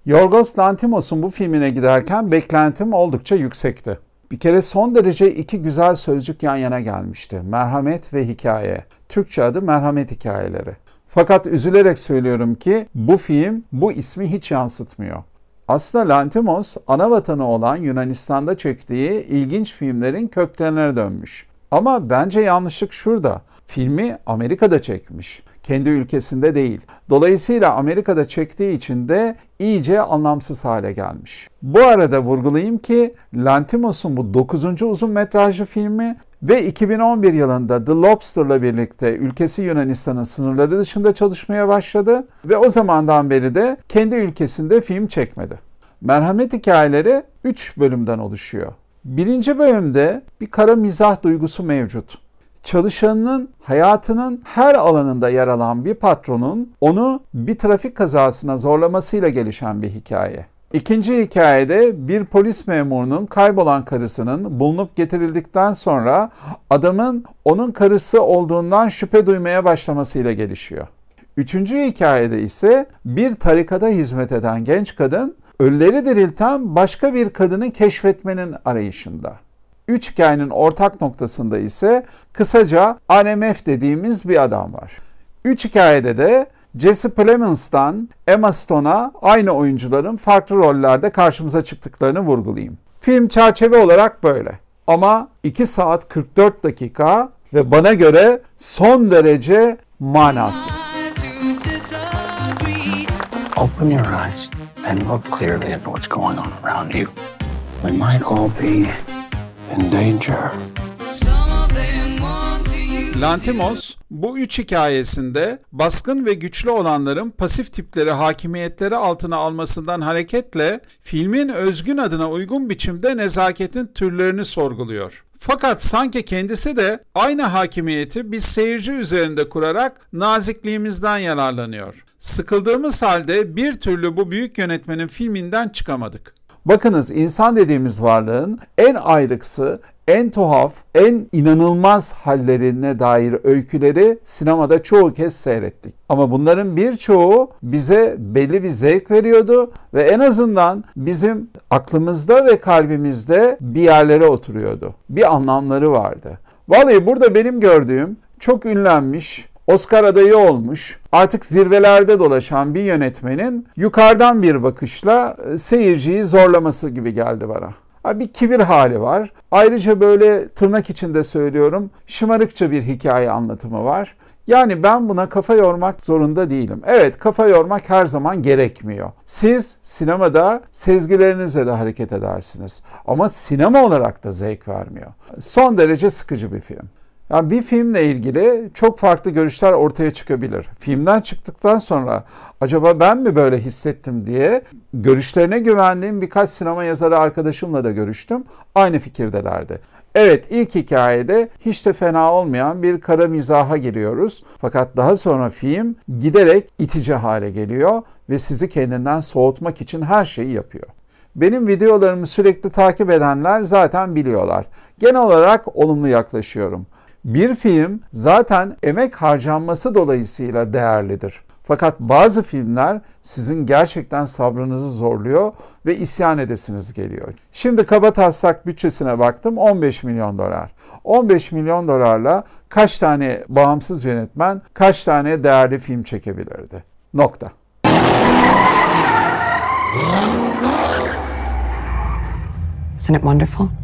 Yorgos Lanthimos'un bu filmine giderken beklentim oldukça yüksekti. Bir kere son derece iki güzel sözcük yan yana gelmişti. Merhamet ve hikaye. Türkçe adı Merhamet Hikayeleri. Fakat üzülerek söylüyorum ki bu film bu ismi hiç yansıtmıyor. Aslında Lanthimos ana vatanı olan Yunanistan'da çektiği ilginç filmlerin köklerine dönmüş. Ama bence yanlışlık şurada. Filmi Amerika'da çekmiş. Kendi ülkesinde değil. Dolayısıyla Amerika'da çektiği için de iyice anlamsız hale gelmiş. Bu arada vurgulayayım ki Lanthimos'un bu 9. uzun metrajlı filmi ve 2011 yılında The Lobster'la birlikte ülkesi Yunanistan'ın sınırları dışında çalışmaya başladı ve o zamandan beri de kendi ülkesinde film çekmedi. Merhamet Hikayeleri 3 bölümden oluşuyor. Birinci bölümde bir kara mizah duygusu mevcut. Çalışanının hayatının her alanında yer alan bir patronun onu bir trafik kazasına zorlamasıyla gelişen bir hikaye. İkinci hikayede bir polis memurunun kaybolan karısının bulunup getirildikten sonra adamın onun karısı olduğundan şüphe duymaya başlamasıyla gelişiyor. Üçüncü hikayede ise bir tarikata hizmet eden genç kadın ölüleri dirilten başka bir kadını keşfetmenin arayışında. Üç hikayenin ortak noktasında ise kısaca RMF dediğimiz bir adam var. Üç hikayede de Jesse Plemons'tan Emma Stone'a aynı oyuncuların farklı rollerde karşımıza çıktıklarını vurgulayayım. Film çerçeve olarak böyle. Ama 2 saat 44 dakika ve bana göre son derece manasız. Open your eyes and look clearly at what's going on around you. We might all be in danger. Lanthimos bu 3 hikayesinde baskın ve güçlü olanların pasif tipleri hakimiyetleri altına almasından hareketle filmin özgün adına uygun biçimde nezaketin türlerini sorguluyor. Fakat sanki kendisi de aynı hakimiyeti biz seyirci üzerinde kurarak nazikliğimizden yararlanıyor. Sıkıldığımız halde bir türlü bu büyük yönetmenin filminden çıkamadık. Bakınız, insan dediğimiz varlığın en ayrıksı, en tuhaf, en inanılmaz hallerine dair öyküleri sinemada çoğu kez seyrettik. Ama bunların birçoğu bize belli bir zevk veriyordu ve en azından bizim aklımızda ve kalbimizde bir yerlere oturuyordu. Bir anlamları vardı. Vallahi burada benim gördüğüm çok ünlenmiş, Oscar adayı olmuş, artık zirvelerde dolaşan bir yönetmenin yukarıdan bir bakışla seyirciyi zorlaması gibi geldi bana. Bir kibir hali var. Ayrıca böyle tırnak içinde söylüyorum, şımarıkça bir hikaye anlatımı var. Yani ben buna kafa yormak zorunda değilim. Evet, kafa yormak her zaman gerekmiyor. Siz sinemada sezgilerinizle de hareket edersiniz. Ama sinema olarak da zevk vermiyor. Son derece sıkıcı bir film. Yani bir filmle ilgili çok farklı görüşler ortaya çıkabilir. Filmden çıktıktan sonra acaba ben mi böyle hissettim diye görüşlerine güvendiğim birkaç sinema yazarı arkadaşımla da görüştüm. Aynı fikirdelerdi. Evet, ilk hikayede hiç de fena olmayan bir kara mizaha giriyoruz. Fakat daha sonra film giderek itici hale geliyor ve sizi kendinden soğutmak için her şeyi yapıyor. Benim videolarımı sürekli takip edenler zaten biliyorlar. Genel olarak olumlu yaklaşıyorum. Bir film zaten emek harcanması dolayısıyla değerlidir. Fakat bazı filmler sizin gerçekten sabrınızı zorluyor ve isyan edesiniz geliyor. Şimdi kabataslak bütçesine baktım, 15 milyon dolar. 15 milyon dolarla kaç tane bağımsız yönetmen, kaç tane değerli film çekebilirdi? Nokta. Isn't it wonderful?